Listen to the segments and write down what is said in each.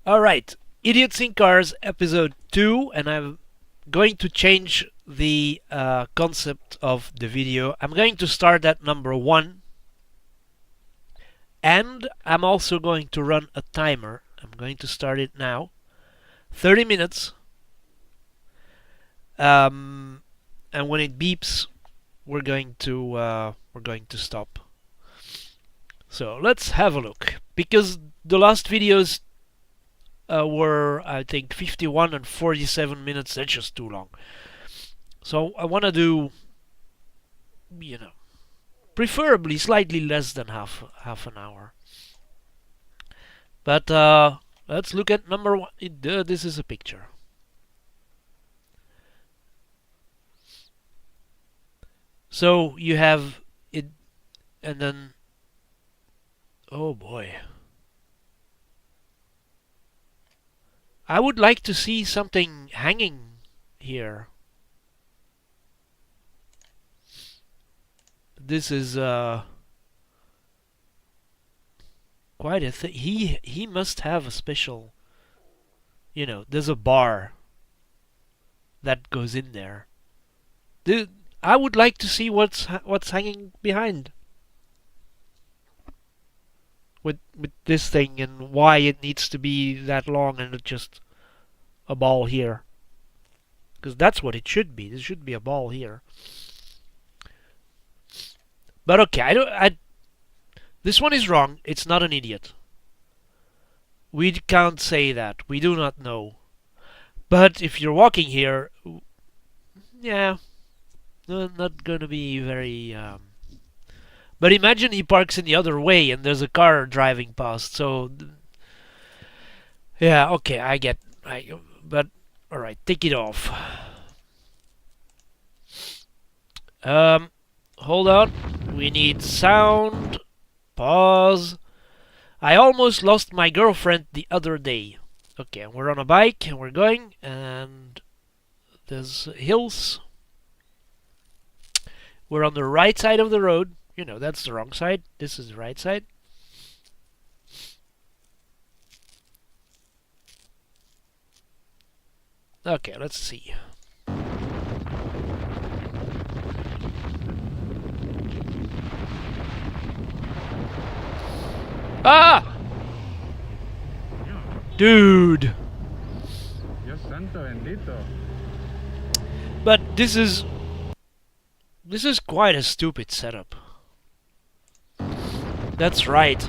Alright, Idiots in Cars episode 2, and I'm going to change the concept of the video. I'm going to start at number 1, and I'm also going to run a timer. I'm going to start it now. 30 minutes. And when it beeps, we're going to stop. So let's have a look, because the last videos were, I think, 51 and 47 minutes. That's just too long. So I want to do, preferably slightly less than half an hour. But let's look at number 1. This is a picture. So you have it, and then, oh boy. I would like to see something hanging here. This is quite a thing. He must have a special, there's a bar that goes in there. I would like to see what's hanging behind with this thing, and why it needs to be that long and not just a ball here. Because that's what it should be. There should be a ball here. But okay, this one is wrong. It's not an idiot. We can't say that. We do not know. But if you're walking here, yeah, not gonna be very. But imagine he parks in the other way and there's a car driving past. So, yeah, okay, I get. But alright, take it off. Hold on. We need sound. Pause. I almost lost my girlfriend the other day. Okay, we're on a bike and we're going, and there's hills. We're on the right side of the road. That's the wrong side. This is the right side. Okay, let's see. Ah! Dude! Dios santo bendito. But this is quite a stupid setup. That's right.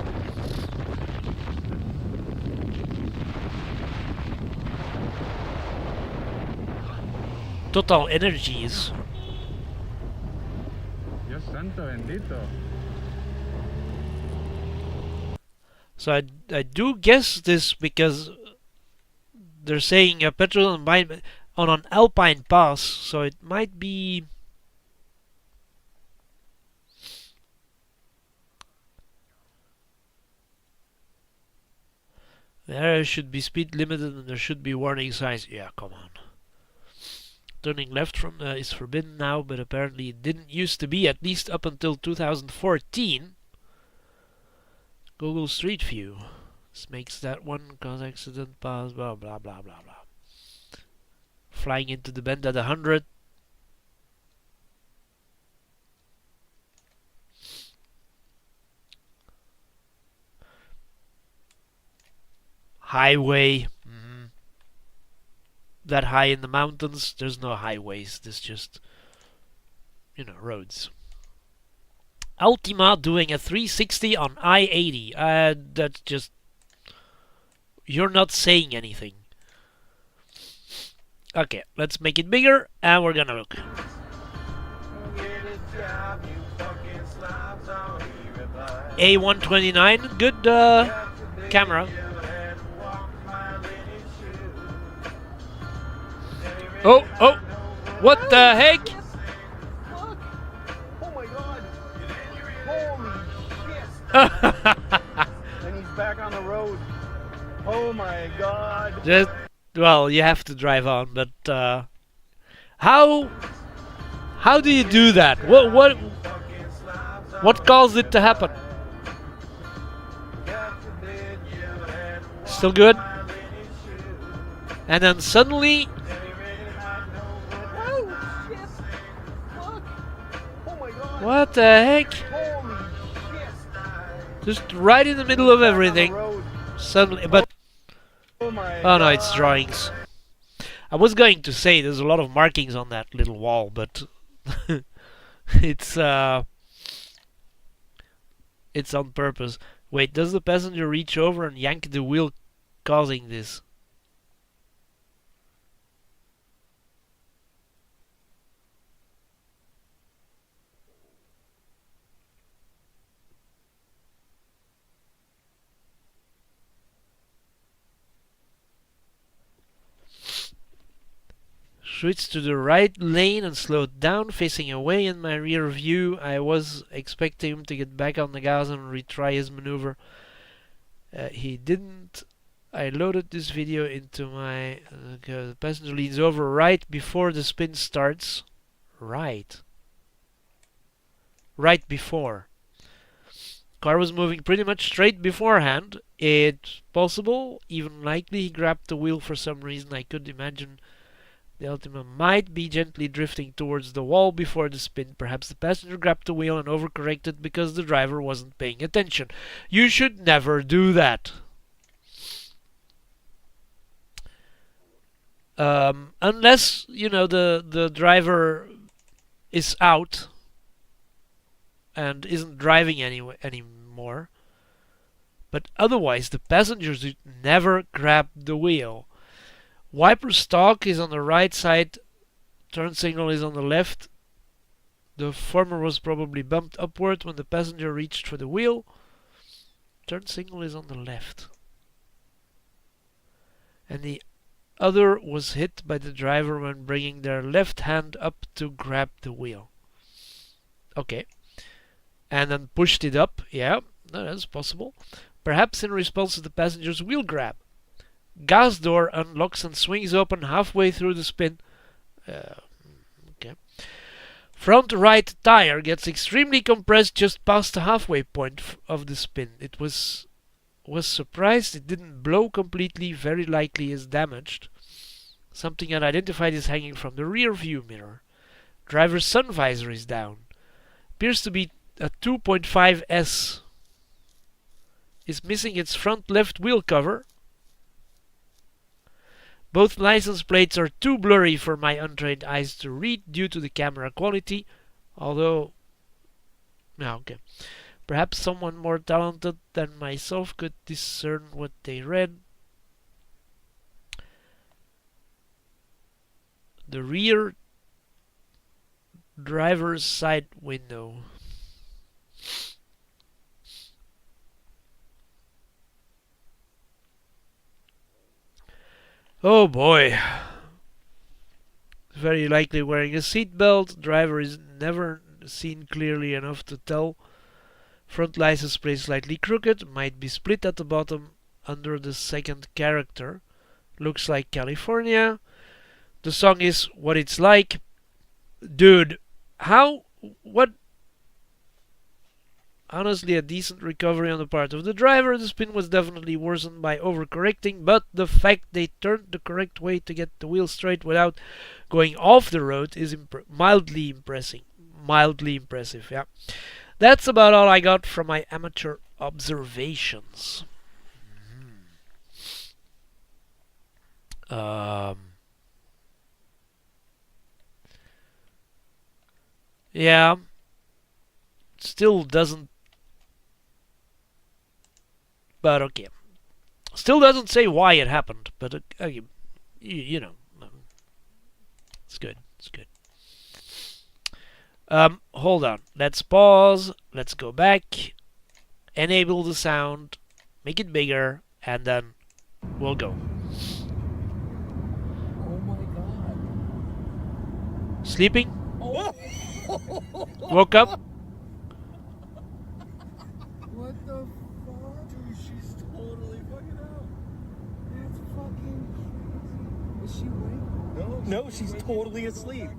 Total Energies. Dios santo bendito. So I do guess this because they're saying a petrol on an alpine pass, so it might be. There should be speed limited and there should be warning signs. Yeah, come on. Turning left from is forbidden now, but apparently it didn't used to be, at least up until 2014. Google Street View. This makes that one cause accident pass, blah blah blah blah blah. Flying into the bend at 100. Highway. That high in the mountains, there's no highways. There's just, roads. Ultima doing a 360 on I-80. That's just... You're not saying anything. Okay, let's make it bigger, and we're gonna look. A129, good camera. Oh, what the heck? Fuck! Oh my god! Holy shit! And he's back on the road. Oh my god! Well, you have to drive on, but how do you do that? What caused it to happen? Still good? And then suddenly, Oh shit! Fuck! Oh my god! what the heck? Holy shit! Just right in the middle of Back on the everything. road. Suddenly, but Oh my oh no, it's God. drawings. I was going to say there's a lot of markings on that little wall, but it's on purpose. Wait, does the passenger reach over and yank the wheel, causing this? Switched to the right lane and slowed down, facing away in my rear view. I was expecting him to get back on the gas and retry his maneuver. He didn't. I loaded this video into my... the passenger leans over right before the spin starts. Right. Right before. Car was moving pretty much straight beforehand. It's possible, even likely, he grabbed the wheel for some reason. I could imagine the Ultima might be gently drifting towards the wall before the spin. Perhaps the passenger grabbed the wheel and overcorrected because the driver wasn't paying attention. You should never do that. Unless, you know, the driver is out and isn't driving anymore. But otherwise, the passengers should never grab the wheel. Wiper stalk is on the right side, turn signal is on the left. The former was probably bumped upward when the passenger reached for the wheel. Turn signal is on the left. And the other was hit by the driver when bringing their left hand up to grab the wheel. Okay. And then pushed it up. Yeah, that's possible. Perhaps in response to the passenger's wheel grab. Gas door unlocks and swings open halfway through the spin. Okay. Front right tire gets extremely compressed just past the halfway point of the spin. It was surprised it didn't blow completely. Very likely is damaged. Something unidentified is hanging from the rear view mirror. Driver's sun visor is down. Appears to be a 2.5S. Is missing its front left wheel cover. Both license plates are too blurry for my untrained eyes to read due to the camera quality, although... okay. Perhaps someone more talented than myself could discern what they read. The rear driver's side window. Oh boy. Very likely wearing a seatbelt. Driver is never seen clearly enough to tell. Front license plate slightly crooked. Might be split at the bottom under the second character. Looks like California. The song is What It's Like. Dude, what? Honestly, a decent recovery on the part of the driver. The spin was definitely worsened by overcorrecting, but the fact they turned the correct way to get the wheel straight without going off the road is mildly impressive. Mildly impressive, yeah. That's about all I got from my amateur observations. Yeah. Still doesn't... But okay. Still doesn't say why it happened, but you know. It's good. It's good. Hold on. Let's pause. Let's go back. Enable the sound. Make it bigger. And then we'll go. Oh my god. Sleeping? Oh. Woke up? What the fuck? Dude, she's totally fucking out. That's fucking crazy. Is she awake? No, she's totally asleep.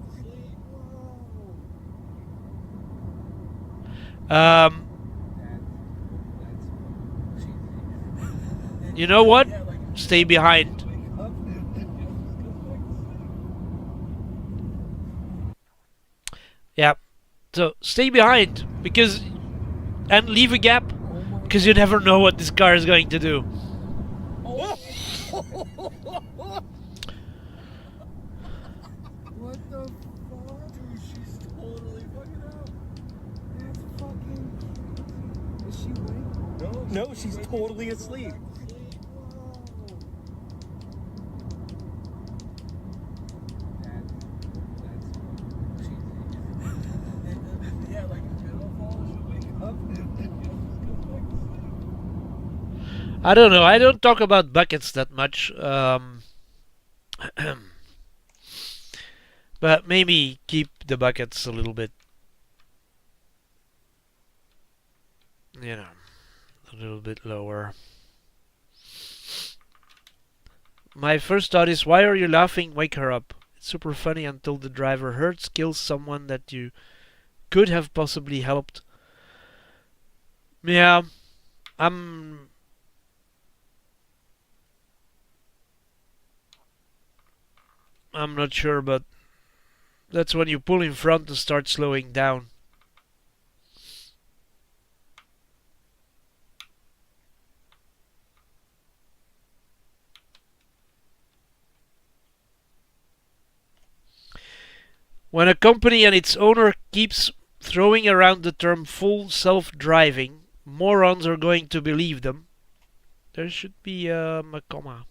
You know what? Stay behind. Yeah. So stay behind and leave a gap because you never know what this car is going to do. What the fuck? Dude, she's totally fucking out. That's fucking crazy. Is she awake? No, she's totally asleep. Yeah, like if Jenna falls, she'll wake up and just goes back to sleep. I don't know. I don't talk about buckets that much. But maybe keep the buckets a little bit, you know, a little bit lower. My first thought is, why are you laughing? Wake her up. It's super funny until the driver hurts, kills someone that you could have possibly helped. Yeah, I'm not sure, but that's when you pull in front and start slowing down. When a company and its owner keeps throwing around the term full self-driving, morons are going to believe them. There should be a comma.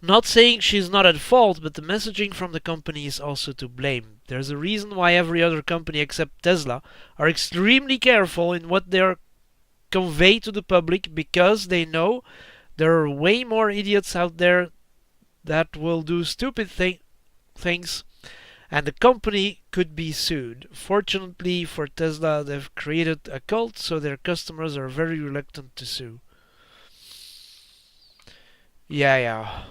Not saying she's not at fault, but the messaging from the company is also to blame. There's a reason why every other company except Tesla are extremely careful in what they convey to the public, because they know there are way more idiots out there that will do stupid things, and the company could be sued. Fortunately for Tesla, they've created a cult, so their customers are very reluctant to sue. Yeah.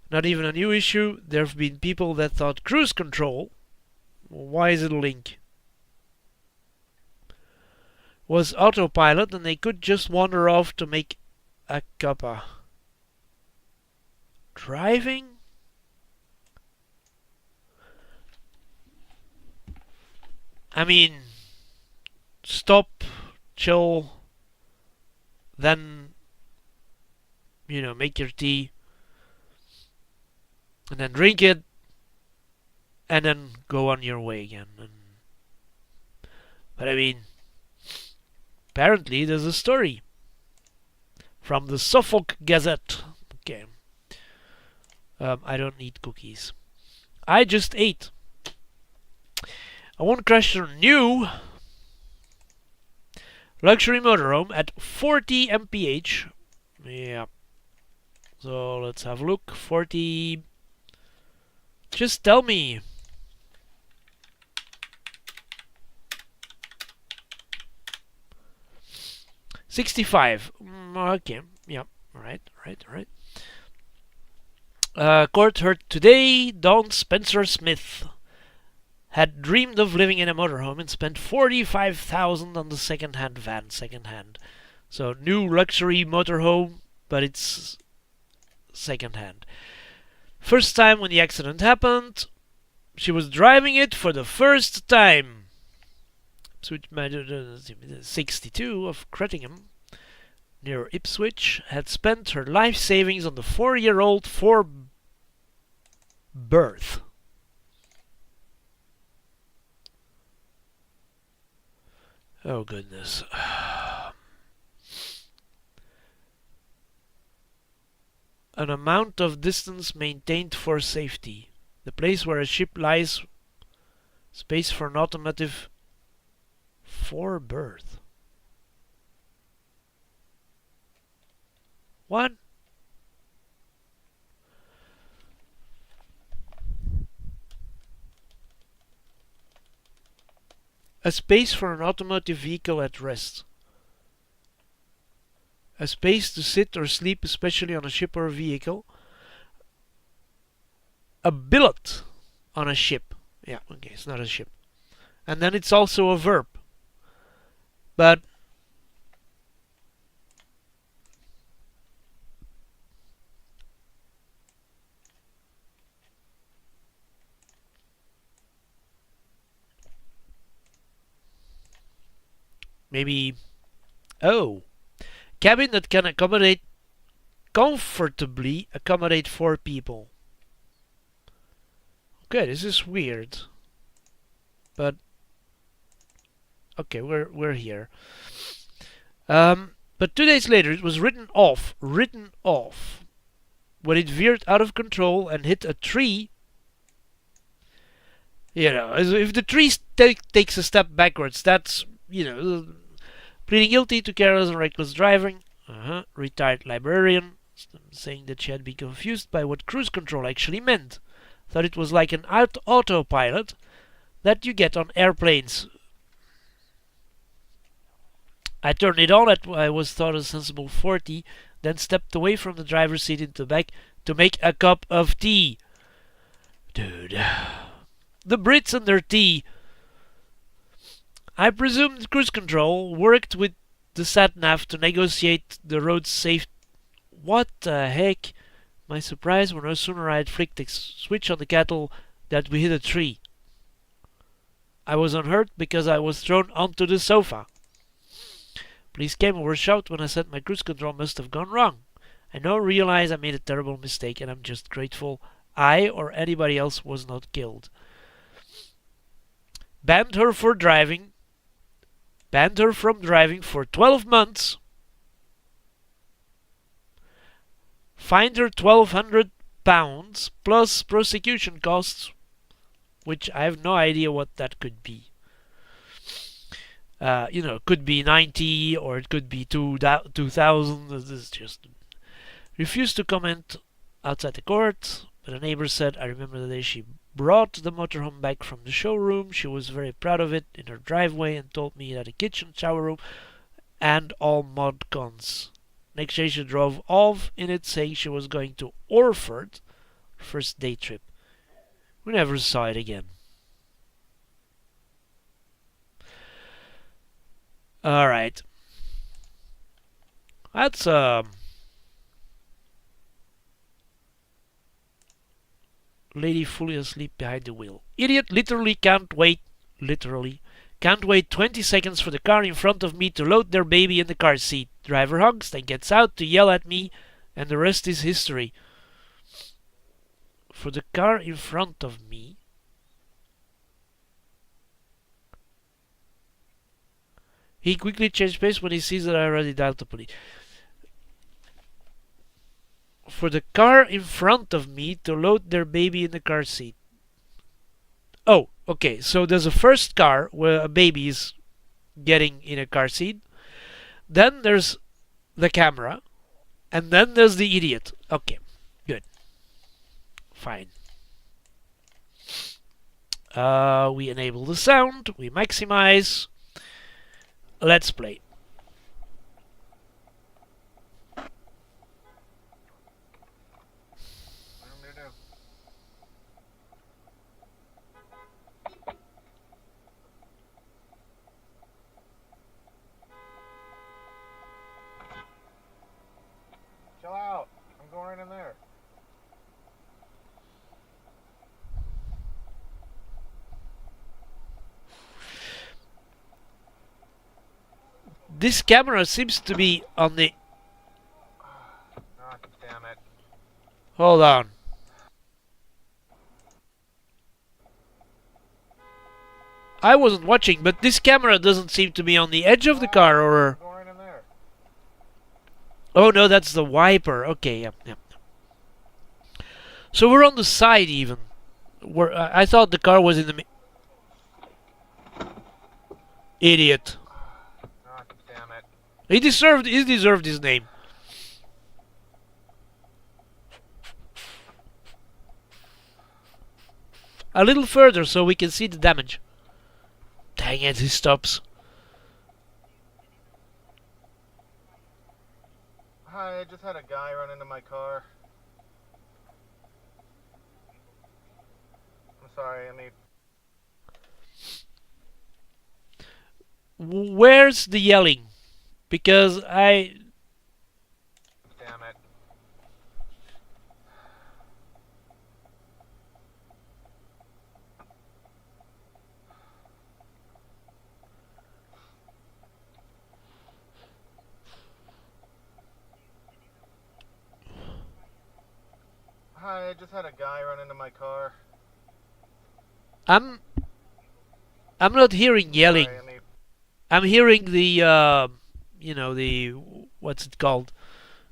Not even a new issue. There have been people that thought cruise control, why is it a link, was autopilot, and they could just wander off to make a cuppa. Driving? I mean, stop, chill, then, make your tea, and then drink it, and then go on your way again. But I mean, apparently there's a story from the Suffolk Gazette. Okay. I don't need cookies. I just ate. I won't crash your new luxury motorhome at 40 mph. Yeah. So let's have a look. 40. Just tell me. 65. Okay. Yeah. Right. Court heard today. Dawn Spencer Smith had dreamed of living in a motorhome and spent $45,000 on the second-hand van. So new luxury motorhome, but it's second-hand. First time when the accident happened, she was driving it for the first time. 62 of Crettingham, near Ipswich, had spent her life savings on the 4-year-old for birth. Oh goodness. An amount of distance maintained for safety. The place where a ship lies, space for an automotive for birth. What? A space for an automotive vehicle at rest. A space to sit or sleep, especially on a ship or a vehicle. A billet on a ship. Yeah, okay, it's not a ship. And then it's also a verb. But Maybe... Oh! Cabin that can comfortably accommodate 4 people. Okay, this is weird. But... Okay, we're here. But 2 days later it was written off. When it veered out of control and hit a tree. You know, if the tree takes a step backwards, that's, you know, pleading guilty to careless and reckless driving. Retired librarian, saying that she had been confused by what cruise control actually meant. Thought it was like an autopilot that you get on airplanes. I turned it on at I was thought a sensible 40, then stepped away from the driver's seat into the back to make a cup of tea. Dude. The Brits and their tea. I presume cruise control worked with the sat-nav to negotiate the road safe. What the heck? My surprise when no sooner I had flicked the switch on the kettle that we hit a tree. I was unhurt because I was thrown onto the sofa. Police came and were shocked when I said my cruise control must have gone wrong. I now realize I made a terrible mistake and I'm just grateful I or anybody else was not killed. Banned her from driving for 12 months. Fined her £1,200 plus prosecution costs, which I have no idea what that could be. You know, it could be 90 or it could be 2,000. This is just refused to comment outside the court. But a neighbor said, I remember the day she brought the motorhome back from the showroom. She was very proud of it in her driveway and told me that a kitchen, shower room, and all mod cons. Next day she drove off in it saying she was going to Orford, first day trip. We never saw it again. Alright. That's lady fully asleep behind the wheel. Idiot literally can't wait 20 seconds for the car in front of me to load their baby in the car seat. Driver honks, then gets out to yell at me, and the rest is history. For the car in front of me. He quickly changed pace when he sees that I already dialed the police. For the car in front of me to load their baby in the car seat. Oh, okay. So there's a first car where a baby is getting in a car seat. Then there's the camera. And then there's the idiot. Okay, good. Fine. We enable the sound. We maximize. Let's play. Chill out. I'm going right in there. This camera seems to be on the... God damn it. Hold on. I wasn't watching, but this camera doesn't seem to be on the edge of the car, or... I'm going right in there. Oh no, that's the wiper. Okay, yep. So we're on the side even. I thought the car was in the... Idiot. God damn it. He deserved his name. A little further so we can see the damage. Dang it, he stops. Hi, I just had a guy run into my car. I'm sorry, I mean... Where's the yelling? Because I... Damn it. just had a guy run into my car. I'm not hearing yelling. Sorry, I mean, I'm hearing the you know, the what's it called?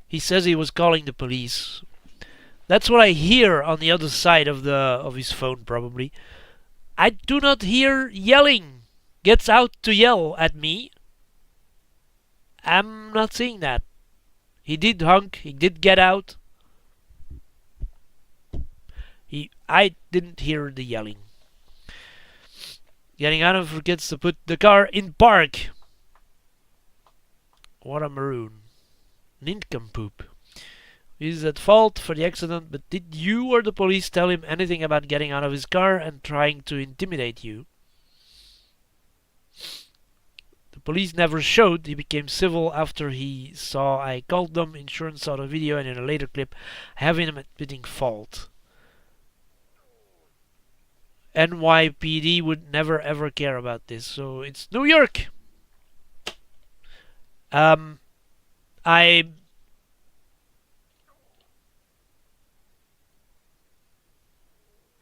He says he was calling the police. That's what I hear on the other side of his phone, probably. I do not hear yelling. Gets out to yell at me. I'm not seeing that. He did honk. He did get out. I didn't hear the yelling. Getting out of forgets to put the car in park. What a maroon. Nincompoop. He's at fault for the accident, but did you or the police tell him anything about getting out of his car and trying to intimidate you? The police never showed. He became civil after he saw I called them. Insurance saw the video, and in a later clip, having him admitting fault. NYPD would never ever care about this, so it's New York.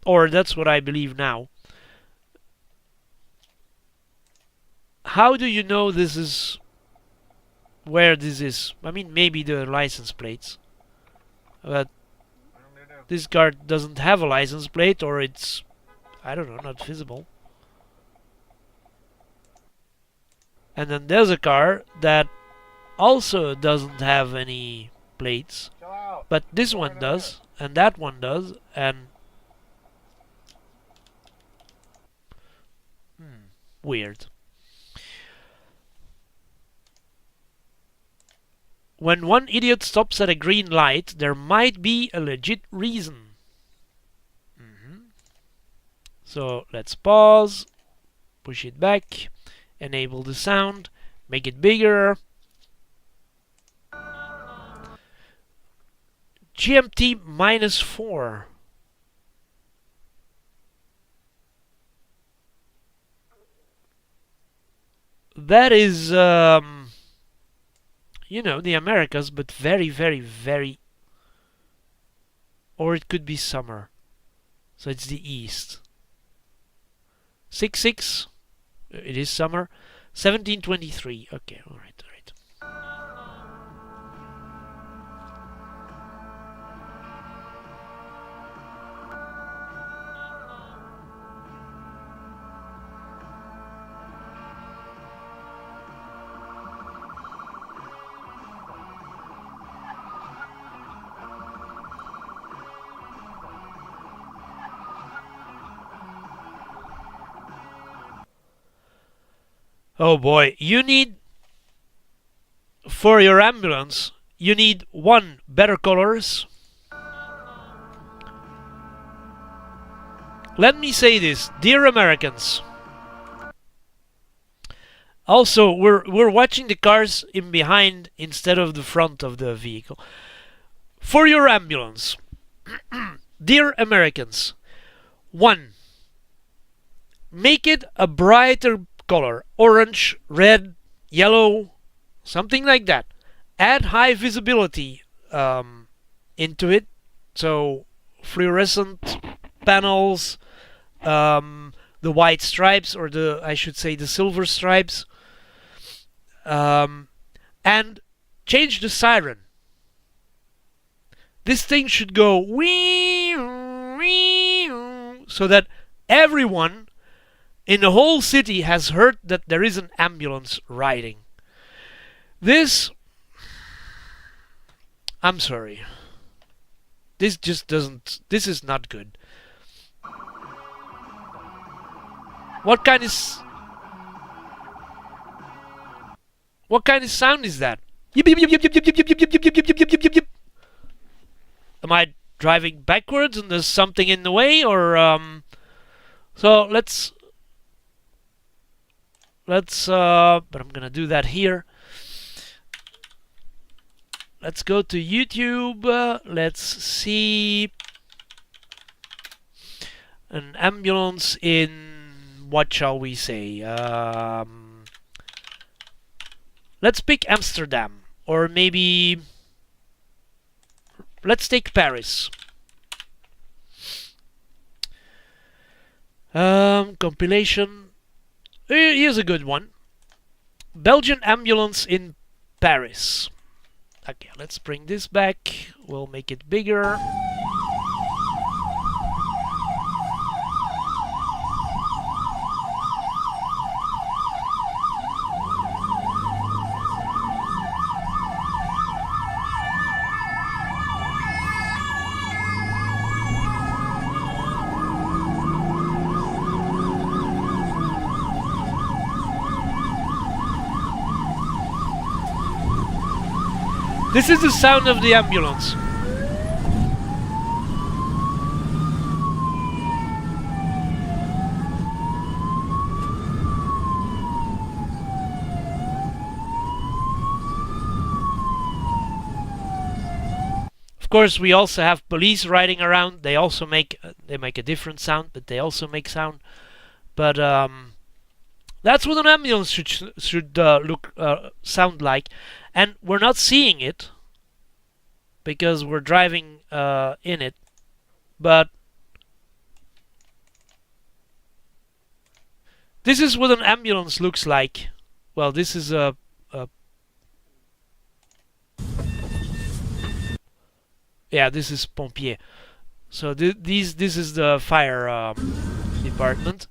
Or that's what I believe now. How do you know this is where this is? I mean, maybe the license plates, but this car doesn't have a license plate, or it's, I don't know, not visible. And then there's a car that also doesn't have any plates, but this one does, and that one does, and weird. When one idiot stops at a green light, there might be a legit reason. So let's pause, push it back, enable the sound, make it bigger. GMT -4. That is, you know, the Americas, but very, very, very... Or it could be summer. So it's the east. 6-6. It is summer. 1723. Okay, alright, alright. Oh boy, you need, for your ambulance, you need 1, better colors. Let me say this, dear Americans. Also, we're watching the cars in behind instead of the front of the vehicle. For your ambulance, dear Americans, 1, make it a brighter color, orange, red, yellow, something like that. Add high visibility into it, so fluorescent panels, the white stripes, or I should say the silver stripes, and change the siren. This thing should go wee, wee, so that everyone in the whole city has heard that there is an ambulance riding. This, I'm sorry. This just doesn't, this is not good. What kind of sound is that? Yip, yip, yip, yip, yip, yip, yip, yip, yip, yip, yip, yip, yip, yip, yip. Am I driving backwards and there's something in the way, or so let's but I'm gonna do that here. Let's go to YouTube. Let's see an ambulance in, what shall we say? Let's pick Amsterdam, or maybe let's take Paris. Compilation. Here's a good one. Belgian ambulance in Paris. Okay, let's bring this back. We'll make it bigger. This is the sound of the ambulance. Of course, we also have police riding around. They also make a different sound, but they also make sound. But that's what an ambulance should sound like, and we're not seeing it because we're driving in it. But this is what an ambulance looks like. Well, this is a yeah, this is pompier. So this is the fire department.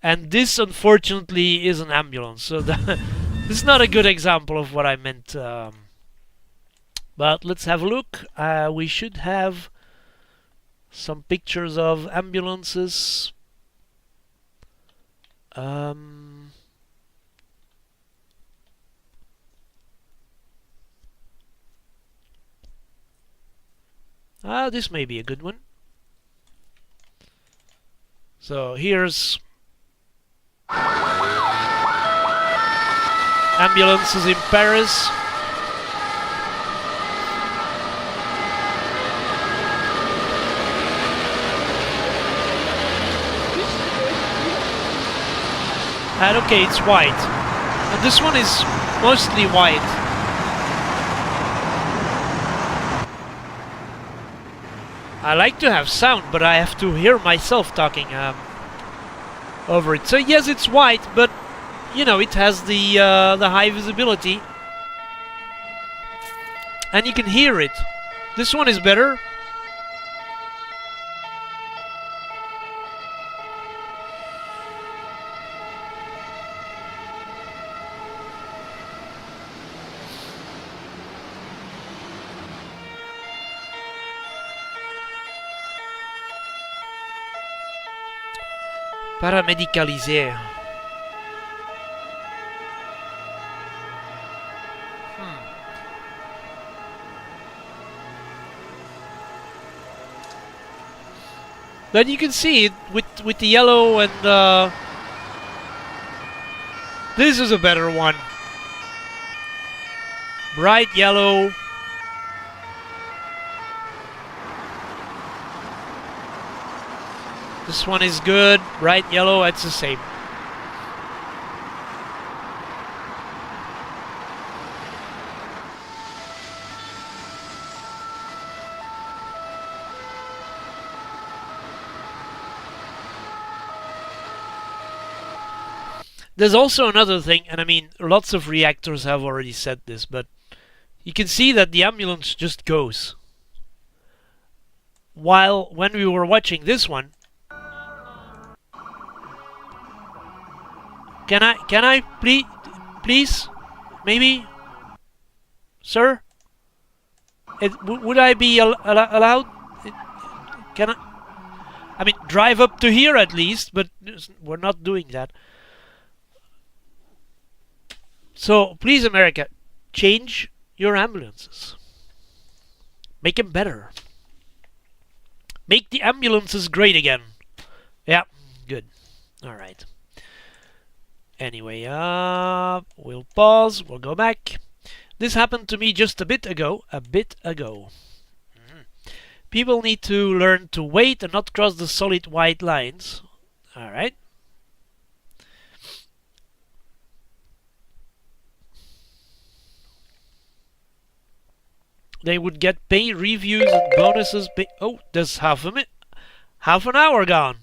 And this, unfortunately, is an ambulance. So this is not a good example of what I meant. But let's have a look. We should have some pictures of ambulances. This may be a good one. So here's ambulances in Paris. And okay, it's white. And this one is mostly white. I like to have sound, but I have to hear myself talking over it. So yes, it's white, but you know, it has the high visibility, and you can hear it. This one is better. Paramédicalisé. But you can see it with the yellow and this is a better one. Bright yellow. This one is good. Bright yellow, it's the same. There's also another thing, and I mean, lots of reactors have already said this, but you can see that the ambulance just goes. While when we were watching this one, can I please, maybe, sir? Would I be allowed? Can I mean, drive up to here at least, but we're not doing that. So please, America, change your ambulances. Make them better. Make the ambulances great again. Yeah, good. All right. Anyway, we'll pause. We'll go back. This happened to me just a bit ago. People need to learn to wait and not cross the solid white lines. All right. They would get pay reviews and bonuses. Oh, there's half an hour gone.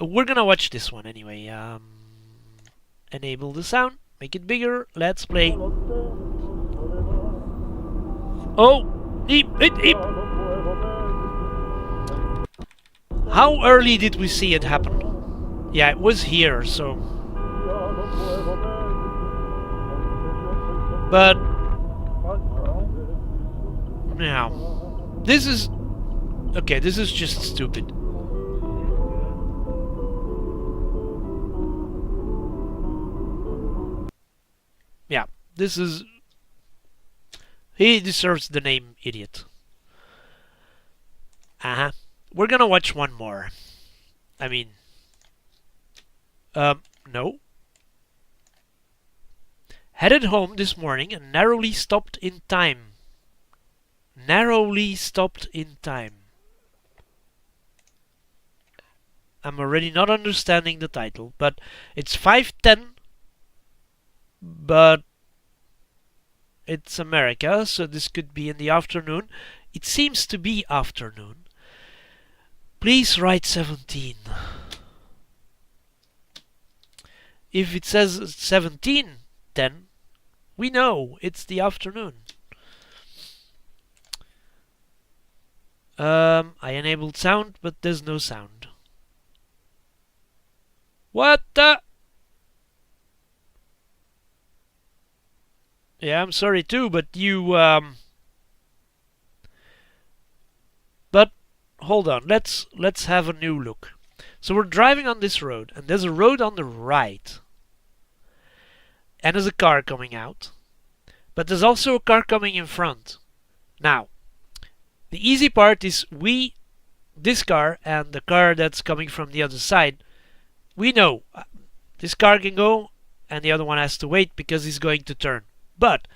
We're gonna watch this one anyway. Enable the sound, make it bigger. Let's play. Oh, eep, eep, eep. How early did we see it happen? Yeah, it was here, so. But now, this is okay. This is just stupid. Yeah, this is. He deserves the name idiot. We're gonna watch one more. I mean, no. Headed home this morning and narrowly stopped in time. Narrowly stopped in time. I'm already not understanding the title, but it's 5:10. But it's America, so this could be in the afternoon. It seems to be afternoon. Please write 17. If it says 17:10, we know it's the afternoon. I enabled sound, but there's no sound. What the? Yeah, I'm sorry too, but you, but hold on, let's have a new look. So we're driving on this road, and there's a road on the right. And there's a car coming out. But there's also a car coming in front. Now, the easy part is this car and the car that's coming from the other side, we know this car can go and the other one has to wait because he's going to turn. But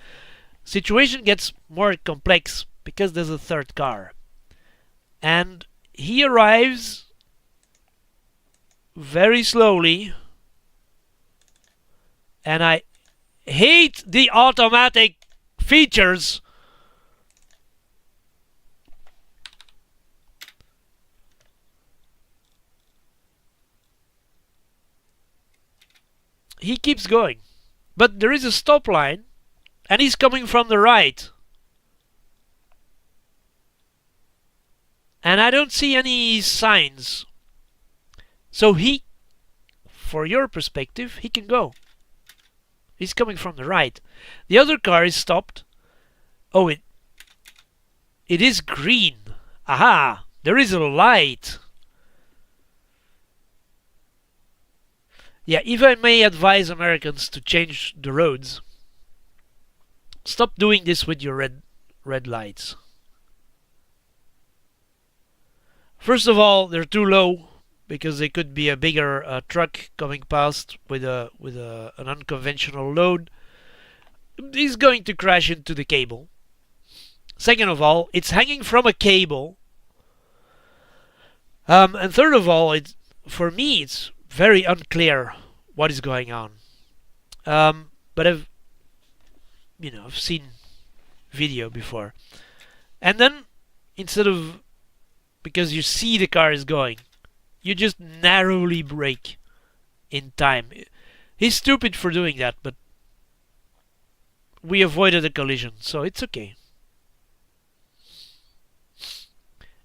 situation gets more complex because there's a third car. And he arrives very slowly. And I hate the automatic features. He keeps going. But there is a stop line. And he's coming from the right. And I don't see any signs. So for your perspective, he can go. He's coming from the right. The other car is stopped. Oh, it is green. Aha! There is a light. Yeah, if I may advise Americans to change the roads, stop doing this with your red lights. First of all, they're too low because they could be a bigger truck coming past with an unconventional load. He's going to crash into the cable. Second of all, it's hanging from a cable. And third of all, for me it's very unclear what is going on. But I've seen video before. And then because you see the car is going, you just narrowly brake in time. He's stupid for doing that, but we avoided a collision, so it's okay.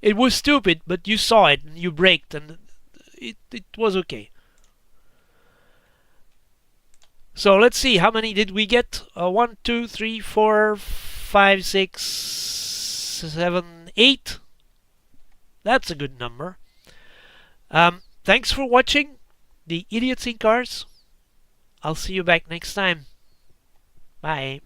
It was stupid, but you saw it and you braked and it was okay. So let's see, how many did we get? 1, 2, 3, 4, 5, 6, 7, 8. That's a good number. Thanks for watching the Idiots in Cars. I'll see you back next time. Bye.